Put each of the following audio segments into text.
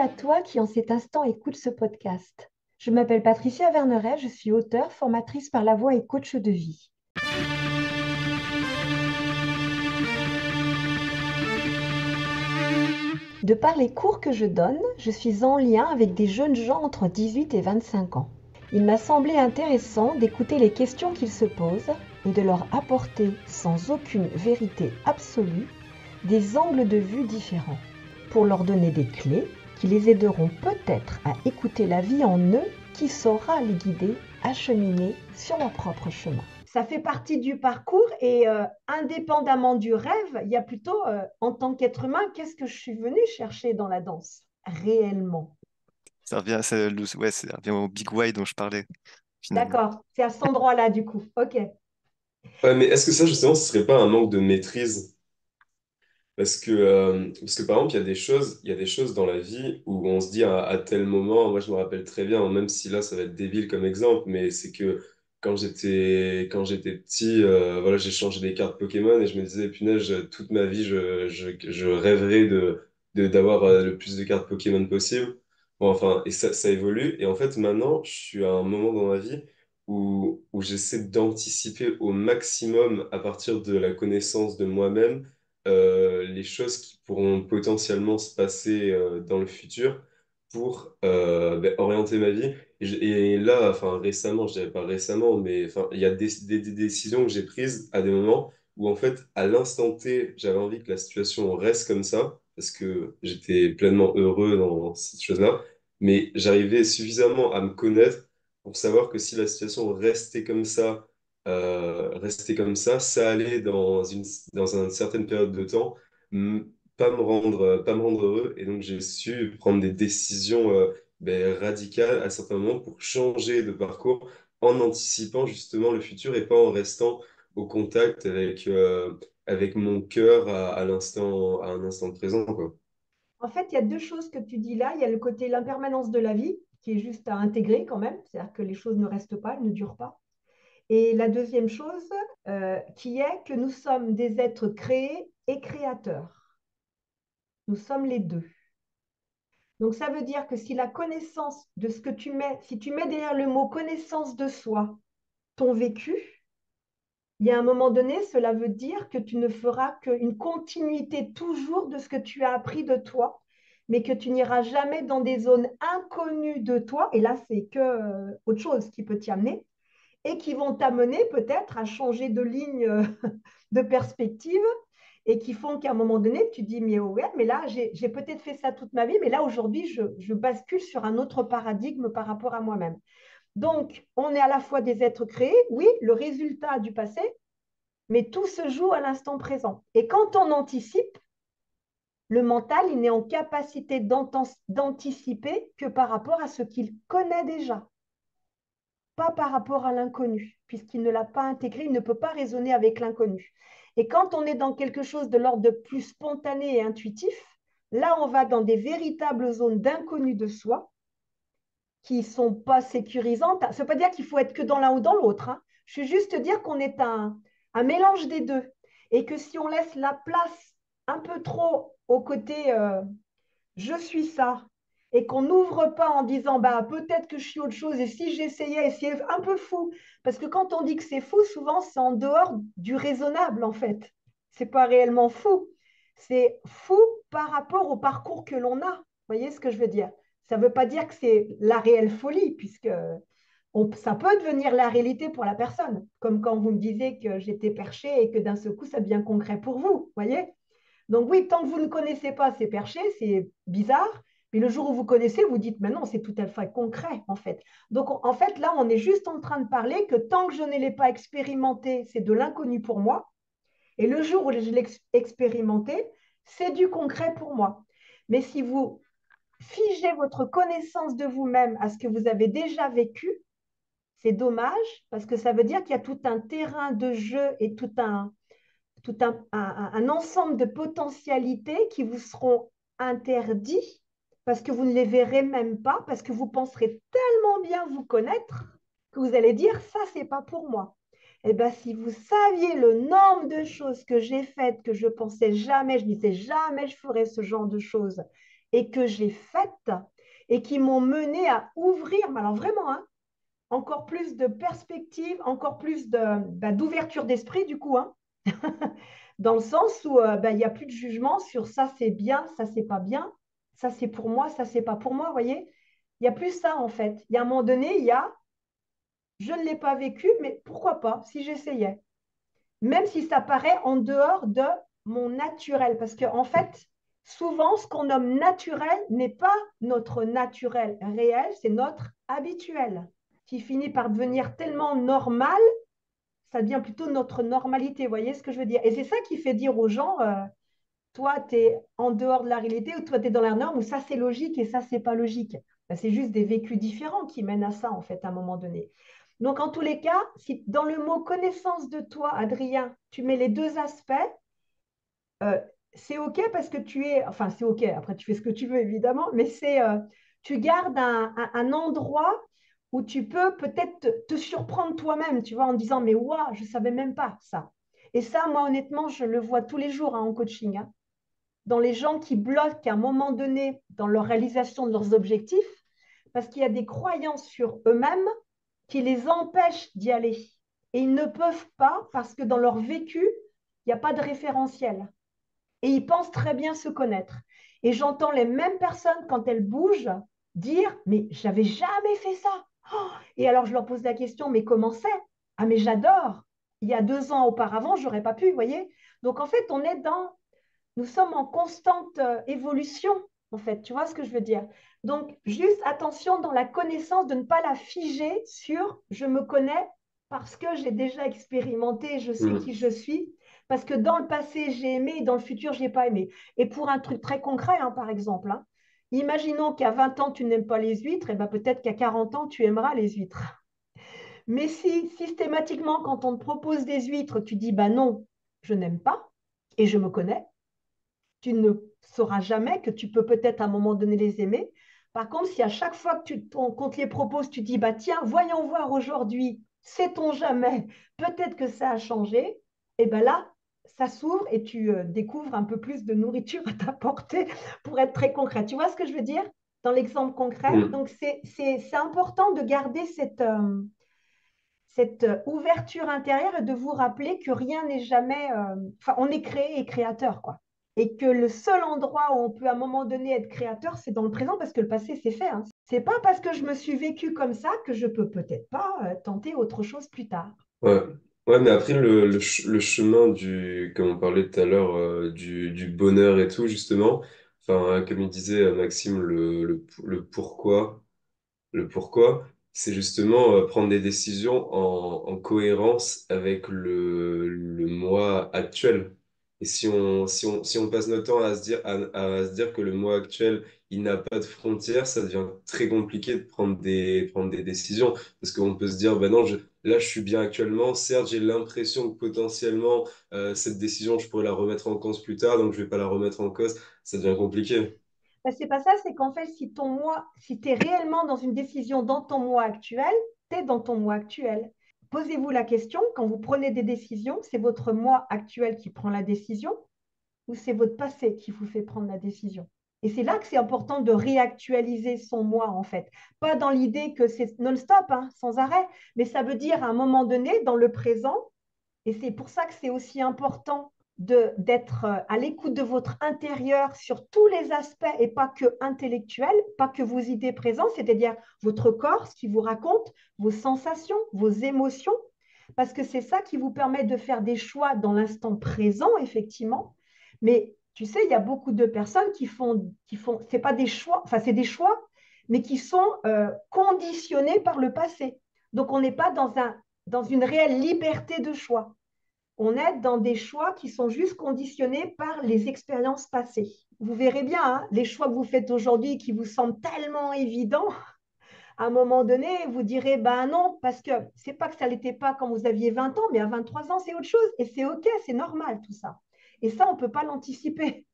à toi qui en cet instant écoute ce podcast. Je m'appelle Patricia Verneret, je suis auteure, formatrice par la voix et coach de vie. De par les cours que je donne, je suis en lien avec des jeunes gens entre 18 et 25 ans. Il m'a semblé intéressant d'écouter les questions qu'ils se posent et de leur apporter, sans aucune vérité absolue, des angles de vue différents, pour leur donner des clés qui les aideront peut-être à écouter la vie en eux qui saura les guider à cheminer sur leur propre chemin. Ça fait partie du parcours et indépendamment du rêve, il y a plutôt, en tant qu'être humain, qu'est-ce que je suis venue chercher dans la danse réellement? Ça revient au Big Why dont je parlais, finalement. D'accord, c'est à cet endroit-là du coup. Ok. Ouais, mais est-ce que ça, justement, ce serait pas un manque de maîtrise? Parce que par exemple, il y a des choses dans la vie où on se dit à tel moment, moi je me rappelle très bien, même si là ça va être débile comme exemple, mais c'est que quand j'étais petit, voilà, j'ai changé des cartes Pokémon et je me disais, punaise, toute ma vie, je rêverais d'avoir le plus de cartes Pokémon possible. Bon, enfin, et ça évolue. Et en fait, maintenant, je suis à un moment dans ma vie où j'essaie d'anticiper au maximum à partir de la connaissance de moi-même les choses qui pourront potentiellement se passer dans le futur pour orienter ma vie. Et là, enfin récemment, je dirais pas récemment, mais enfin, il y a des décisions que j'ai prises à des moments où en fait, à l'instant T, j'avais envie que la situation reste comme ça, parce que j'étais pleinement heureux dans cette chose-là, mais j'arrivais suffisamment à me connaître pour savoir que si la situation restait comme ça allait dans une certaine période de temps, m- pas me rendre heureux. Et donc, j'ai su prendre des décisions radicales à certains moments pour changer de parcours en anticipant justement le futur et pas en restant au contact avec mon cœur à un instant présent, quoi. En fait, il y a deux choses que tu dis là. Il y a le côté l'impermanence de la vie, qui est juste à intégrer quand même, c'est-à-dire que les choses ne restent pas, elles ne durent pas. Et la deuxième chose, qui est que nous sommes des êtres créés et créateurs. Nous sommes les deux. Donc ça veut dire que si la connaissance de ce que tu mets, si tu mets derrière le mot connaissance de soi, ton vécu, il y a un moment donné, cela veut dire que tu ne feras qu'une continuité toujours de ce que tu as appris de toi, mais que tu n'iras jamais dans des zones inconnues de toi, et là c'est que autre chose qui peut t'y amener, et qui vont t'amener peut-être à changer de ligne de perspective et qui font qu'à un moment donné, tu dis, mais ouais, mais là, j'ai peut-être fait ça toute ma vie, mais là, aujourd'hui, je bascule sur un autre paradigme par rapport à moi-même. Donc, on est à la fois des êtres créés, oui, le résultat du passé, mais tout se joue à l'instant présent. Et quand on anticipe, le mental, il n'est en capacité d'anticiper que par rapport à ce qu'il connaît déjà, pas par rapport à l'inconnu, puisqu'il ne l'a pas intégré, il ne peut pas raisonner avec l'inconnu. Et quand on est dans quelque chose de l'ordre de plus spontané et intuitif, là, on va dans des véritables zones d'inconnu de soi qui ne sont pas sécurisantes. Ça ne veut pas dire qu'il faut être que dans l'un ou dans l'autre, hein. Je suis juste dire qu'on est un mélange des deux. Et que si on laisse la place un peu trop au côté je suis ça, et qu'on n'ouvre pas en disant bah, peut-être que je suis autre chose, et si j'essayais, et c'est un peu fou, parce que quand on dit que c'est fou, souvent c'est en dehors du raisonnable en fait. C'est pas réellement fou, c'est fou par rapport au parcours que l'on a. Vous voyez ce que je veux dire? Ça ne veut pas dire que c'est la réelle folie, puisque ça peut devenir la réalité pour la personne, comme quand vous me disiez que j'étais perché et que d'un seul coup ça devient concret pour vous, vous voyez? Donc oui, tant que vous ne connaissez pas ces perchés, c'est bizarre. Mais le jour où vous connaissez, vous dites, mais non, c'est tout à fait concret, en fait. Donc, en fait, là, on est juste en train de parler que tant que je ne l'ai pas expérimenté, c'est de l'inconnu pour moi. Et le jour où je l'ai expérimenté, c'est du concret pour moi. Mais si vous figez votre connaissance de vous-même à ce que vous avez déjà vécu, c'est dommage parce que ça veut dire qu'il y a tout un terrain de jeu et tout un ensemble de potentialités qui vous seront interdits parce que vous ne les verrez même pas, parce que vous penserez tellement bien vous connaître que vous allez dire ça, c'est pas pour moi. Eh bien, si vous saviez le nombre de choses que j'ai faites, que je pensais jamais, je disais jamais je ferais ce genre de choses, et que j'ai faites et qui m'ont mené à ouvrir, mais alors vraiment, hein, encore plus de perspectives, encore plus d'ouverture d'esprit du coup, hein, dans le sens où il n'y a plus de jugement sur ça c'est bien, ça c'est pas bien, ça c'est pour moi, ça c'est pas pour moi, vous voyez. Il n'y a plus ça en fait. Il y a un moment donné, il y a je ne l'ai pas vécu, mais pourquoi pas si j'essayais, même si ça paraît en dehors de mon naturel, parce qu'en en fait, souvent ce qu'on nomme naturel n'est pas notre naturel réel, c'est notre habituel qui finit par devenir tellement normal, ça devient plutôt notre normalité. Vous voyez ce que je veux dire? Et c'est ça qui fait dire aux gens, toi, tu es en dehors de la réalité ou toi, tu es dans la norme ou ça, c'est logique et ça, c'est pas logique. Ben, c'est juste des vécus différents qui mènent à ça, en fait, à un moment donné. Donc, en tous les cas, si dans le mot connaissance de toi, Adrien, tu mets les deux aspects, euh, c'est OK parce que tu es, enfin, c'est OK, après, tu fais ce que tu veux, évidemment, mais tu gardes un endroit où tu peux peut-être te surprendre toi-même, tu vois, en disant, mais waouh, je ne savais même pas ça. Et ça, moi, honnêtement, je le vois tous les jours hein, en coaching. Hein, dans les gens qui bloquent à un moment donné dans leur réalisation de leurs objectifs, parce qu'il y a des croyances sur eux-mêmes qui les empêchent d'y aller. Et ils ne peuvent pas parce que dans leur vécu, il n'y a pas de référentiel. Et ils pensent très bien se connaître. Et j'entends les mêmes personnes, quand elles bougent, dire, mais j'avais jamais fait ça. Oh et alors je leur pose la question, mais comment c'est? Ah, mais j'adore. Il y a 2 ans auparavant, j'aurais pas pu, vous voyez. Donc en fait, nous sommes en constante évolution, en fait. Tu vois ce que je veux dire? Donc, juste attention dans la connaissance de ne pas la figer sur je me connais parce que j'ai déjà expérimenté, je sais Mm. qui je suis, parce que dans le passé, j'ai aimé et dans le futur, je n'ai pas aimé. Et pour un truc très concret, hein, par exemple, hein, imaginons qu'à 20 ans, tu n'aimes pas les huîtres, et ben peut-être qu'à 40 ans, tu aimeras les huîtres. Mais si systématiquement, quand on te propose des huîtres, tu dis, bah non, je n'aime pas et je me connais, tu ne sauras jamais que tu peux peut-être à un moment donné les aimer. Par contre, si à chaque fois qu'on te les propose, tu dis, bah tiens, voyons voir aujourd'hui, sait-on jamais, peut-être que ça a changé, et bien là, ça s'ouvre et tu découvres un peu plus de nourriture à t'apporter pour être très concret. Tu vois ce que je veux dire dans l'exemple concret? Mm. Donc, c'est important de garder cette ouverture intérieure et de vous rappeler que rien n'est jamais... Enfin, on est créé et créateur, quoi. Et que le seul endroit où on peut à un moment donné être créateur, c'est dans le présent parce que le passé, c'est fait. Hein. C'est pas parce que je me suis vécu comme ça que je peux peut-être pas tenter autre chose plus tard. Ouais. Ouais, mais après, le chemin comme on parlait tout à l'heure, du bonheur et tout, justement, enfin, comme il disait Maxime, le pourquoi, c'est justement prendre des décisions en cohérence avec le moi actuel. Et si on passe notre temps à se dire que le moi actuel, il n'a pas de frontières, ça devient très compliqué de prendre des décisions. Parce qu'on peut se dire, ben non, là, je suis bien actuellement. Certes, j'ai l'impression que potentiellement, cette décision, je pourrais la remettre en cause plus tard, donc je vais pas la remettre en cause. Ça devient compliqué. Ben, c'est pas ça, c'est qu'en fait, si ton moi, si tu es réellement dans une décision dans ton moi actuel, tu es dans ton moi actuel. Posez-vous la question, quand vous prenez des décisions, c'est votre moi actuel qui prend la décision ou c'est votre passé qui vous fait prendre la décision? Et c'est là que c'est important de réactualiser son moi, en fait. Pas dans l'idée que c'est non-stop, hein, sans arrêt, mais ça veut dire à un moment donné, dans le présent, et c'est pour ça que c'est aussi important d'être à l'écoute de votre intérieur sur tous les aspects et pas que intellectuels, pas que vos idées présentes, c'est-à-dire votre corps, ce qui vous raconte, vos sensations, vos émotions, parce que c'est ça qui vous permet de faire des choix dans l'instant présent, effectivement. Mais tu sais, il y a beaucoup de personnes c'est pas des choix, enfin c'est des choix, mais qui sont conditionnés par le passé. Donc on n'est pas dans une réelle liberté de choix. On est dans des choix qui sont juste conditionnés par les expériences passées. Vous verrez bien, hein, les choix que vous faites aujourd'hui qui vous semblent tellement évidents, à un moment donné, vous direz, ben non, parce que c'est pas que ça l'était pas quand vous aviez 20 ans, mais à 23 ans, c'est autre chose. Et c'est OK, c'est normal tout ça. Et ça, on ne peut pas l'anticiper.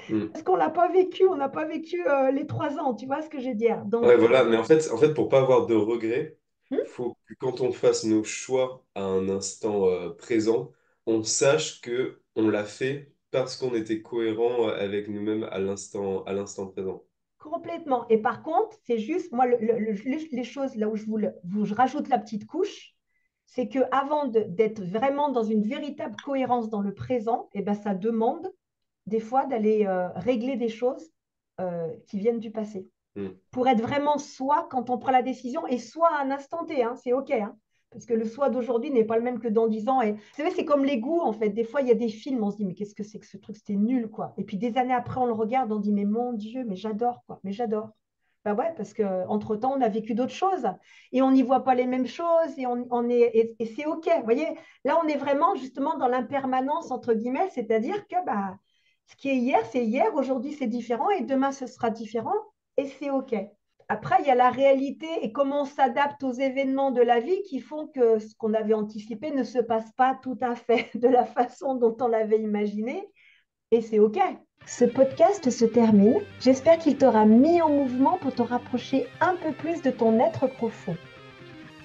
Mm. Parce qu'on l'a pas vécu, on n'a pas vécu les 3 ans, tu vois ce que je veux dire. Ouais, Donc, voilà, mais en fait, pour pas avoir de regrets, hmm, faut que quand on fasse nos choix à un instant présent, on sache que on l'a fait parce qu'on était cohérent avec nous-mêmes à l'instant présent. Complètement. Et par contre, c'est juste, moi, les choses là où où je rajoute la petite couche, c'est que avant d'être vraiment dans une véritable cohérence dans le présent, eh ben, ça demande des fois d'aller régler des choses qui viennent du passé. Mm. Pour être vraiment soi quand on prend la décision et soi à un instant T, hein, c'est OK. Hein, parce que le soi d'aujourd'hui n'est pas le même que dans 10 ans. Et vous savez, c'est comme les goûts, en fait. Des fois, il y a des films, on se dit, mais qu'est-ce que c'est que ce truc? C'était nul, quoi. Et puis des années après, on le regarde, on dit, mais mon Dieu, mais j'adore, quoi. Mais j'adore. Ben ouais, parce qu'entre-temps, on a vécu d'autres choses et on n'y voit pas les mêmes choses et c'est OK. Vous voyez, là, on est vraiment justement dans l'impermanence, entre guillemets, c'est-à-dire que bah, ce qui est hier, c'est hier, aujourd'hui, c'est différent et demain, ce sera différent et c'est OK. Après, il y a la réalité et comment on s'adapte aux événements de la vie qui font que ce qu'on avait anticipé ne se passe pas tout à fait de la façon dont on l'avait imaginé et c'est OK. Ce podcast se termine. J'espère qu'il t'aura mis en mouvement pour te rapprocher un peu plus de ton être profond.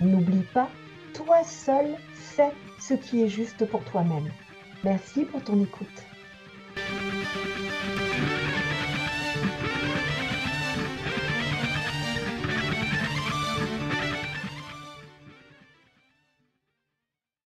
N'oublie pas, toi seul sais ce qui est juste pour toi-même. Merci pour ton écoute.